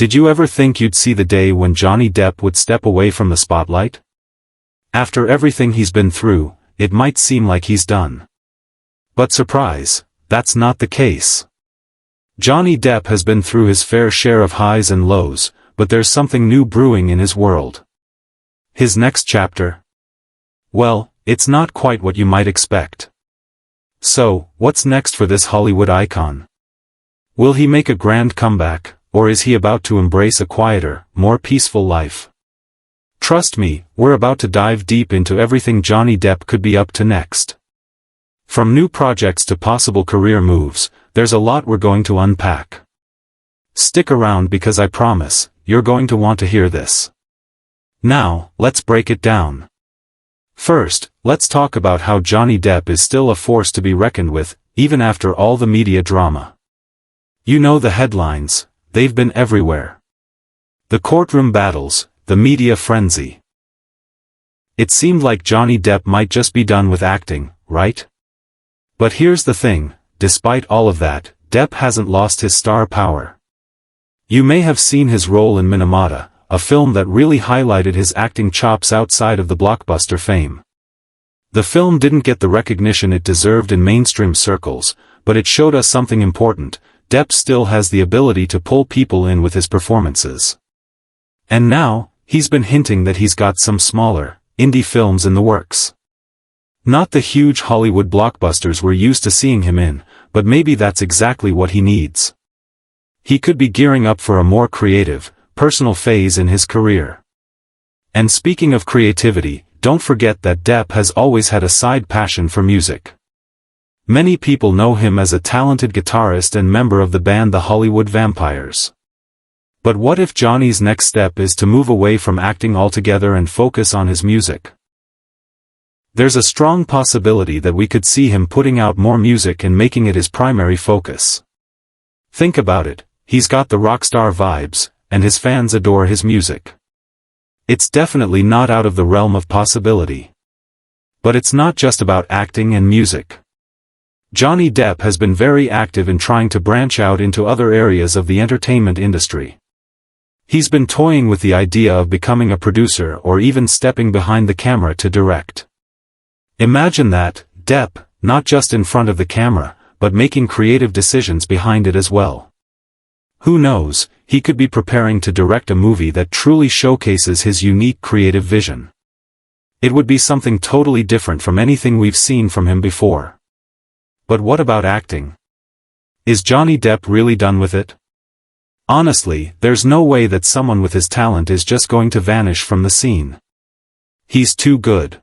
Did you ever think you'd see the day when Johnny Depp would step away from the spotlight? After everything he's been through, it might seem like he's done. But surprise, that's not the case. Johnny Depp has been through his fair share of highs and lows, but there's something new brewing in his world. His next chapter? Well, it's not quite what you might expect. So, what's next for this Hollywood icon? Will he make a grand comeback, or is he about to embrace a quieter, more peaceful life? Trust me, we're about to dive deep into everything Johnny Depp could be up to next. From new projects to possible career moves, there's a lot we're going to unpack. Stick around because I promise, you're going to want to hear this. Now, let's break it down. First, let's talk about how Johnny Depp is still a force to be reckoned with, even after all the media drama. You know the headlines, they've been everywhere. The courtroom battles, the media frenzy. It seemed like Johnny Depp might just be done with acting, right? But here's the thing, despite all of that, Depp hasn't lost his star power. You may have seen his role in Minamata, a film that really highlighted his acting chops outside of the blockbuster fame. The film didn't get the recognition it deserved in mainstream circles, but it showed us something important: Depp still has the ability to pull people in with his performances. And now, he's been hinting that he's got some smaller, indie films in the works. Not the huge Hollywood blockbusters we're used to seeing him in, but maybe that's exactly what he needs. He could be gearing up for a more creative, personal phase in his career. And speaking of creativity, don't forget that Depp has always had a side passion for music. Many people know him as a talented guitarist and member of the band the Hollywood Vampires. But what if Johnny's next step is to move away from acting altogether and focus on his music? There's a strong possibility that we could see him putting out more music and making it his primary focus. Think about it, he's got the rock star vibes, and his fans adore his music. It's definitely not out of the realm of possibility. But it's not just about acting and music. Johnny Depp has been very active in trying to branch out into other areas of the entertainment industry. He's been toying with the idea of becoming a producer or even stepping behind the camera to direct. Imagine that, Depp, not just in front of the camera, but making creative decisions behind it as well. Who knows, he could be preparing to direct a movie that truly showcases his unique creative vision. It would be something totally different from anything we've seen from him before. But what about acting? Is Johnny Depp really done with it? Honestly, there's no way that someone with his talent is just going to vanish from the scene. He's too good.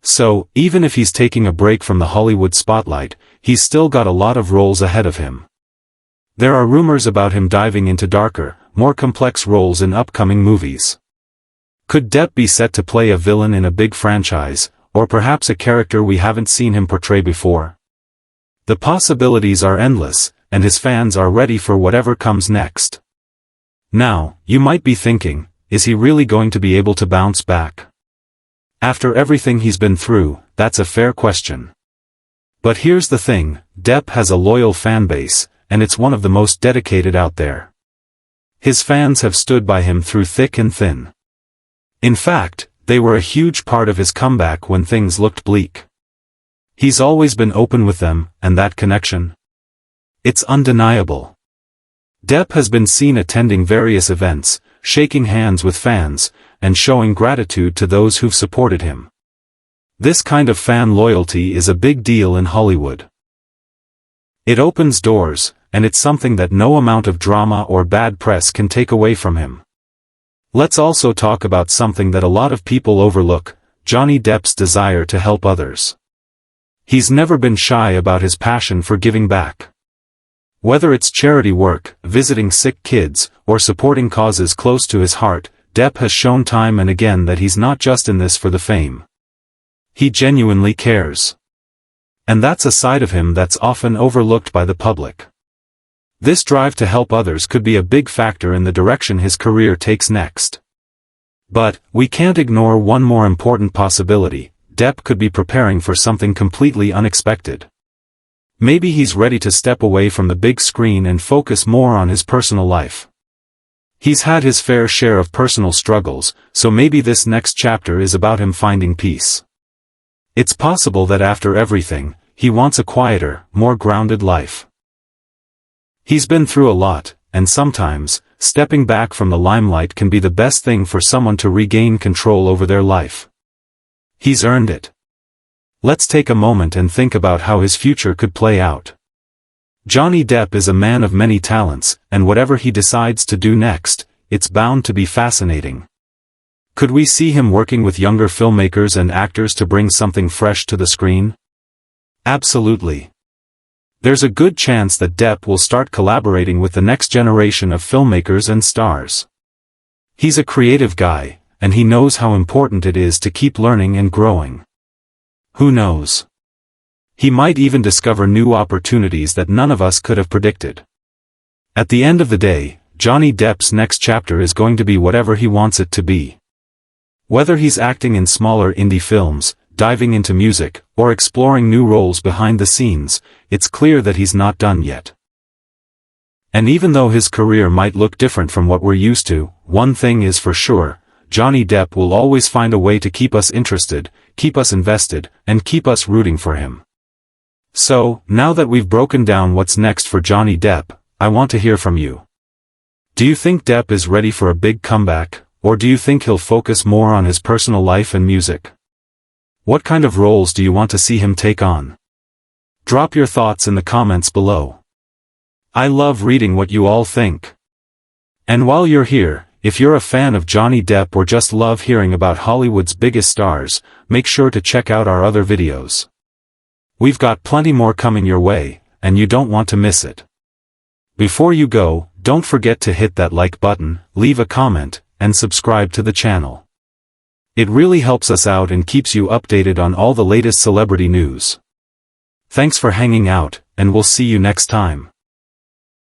So, even if he's taking a break from the Hollywood spotlight, he's still got a lot of roles ahead of him. There are rumors about him diving into darker, more complex roles in upcoming movies. Could Depp be set to play a villain in a big franchise, or perhaps a character we haven't seen him portray before? The possibilities are endless, and his fans are ready for whatever comes next. Now, you might be thinking, is he really going to be able to bounce back? After everything he's been through, that's a fair question. But here's the thing, Depp has a loyal fanbase, and it's one of the most dedicated out there. His fans have stood by him through thick and thin. In fact, they were a huge part of his comeback when things looked bleak. He's always been open with them, and that connection? It's undeniable. Depp has been seen attending various events, shaking hands with fans, and showing gratitude to those who've supported him. This kind of fan loyalty is a big deal in Hollywood. It opens doors, and it's something that no amount of drama or bad press can take away from him. Let's also talk about something that a lot of people overlook, Johnny Depp's desire to help others. He's never been shy about his passion for giving back. Whether it's charity work, visiting sick kids, or supporting causes close to his heart, Depp has shown time and again that he's not just in this for the fame. He genuinely cares. And that's a side of him that's often overlooked by the public. This drive to help others could be a big factor in the direction his career takes next. But, we can't ignore one more important possibility: Depp could be preparing for something completely unexpected. Maybe he's ready to step away from the big screen and focus more on his personal life. He's had his fair share of personal struggles, so maybe this next chapter is about him finding peace. It's possible that after everything, he wants a quieter, more grounded life. He's been through a lot, and sometimes, stepping back from the limelight can be the best thing for someone to regain control over their life. He's earned it. Let's take a moment and think about how his future could play out. Johnny Depp is a man of many talents, and whatever he decides to do next, it's bound to be fascinating. Could we see him working with younger filmmakers and actors to bring something fresh to the screen? Absolutely. There's a good chance that Depp will start collaborating with the next generation of filmmakers and stars. He's a creative guy, and he knows how important it is to keep learning and growing. Who knows? He might even discover new opportunities that none of us could have predicted. At the end of the day, Johnny Depp's next chapter is going to be whatever he wants it to be. Whether he's acting in smaller indie films, diving into music, or exploring new roles behind the scenes, it's clear that he's not done yet. And even though his career might look different from what we're used to, one thing is for sure, Johnny Depp will always find a way to keep us interested, keep us invested, and keep us rooting for him. So, now that we've broken down what's next for Johnny Depp, I want to hear from you. Do you think Depp is ready for a big comeback, or do you think he'll focus more on his personal life and music? What kind of roles do you want to see him take on? Drop your thoughts in the comments below. I love reading what you all think. And while you're here, if you're a fan of Johnny Depp or just love hearing about Hollywood's biggest stars, make sure to check out our other videos. We've got plenty more coming your way, and you don't want to miss it. Before you go, don't forget to hit that like button, leave a comment, and subscribe to the channel. It really helps us out and keeps you updated on all the latest celebrity news. Thanks for hanging out, and we'll see you next time.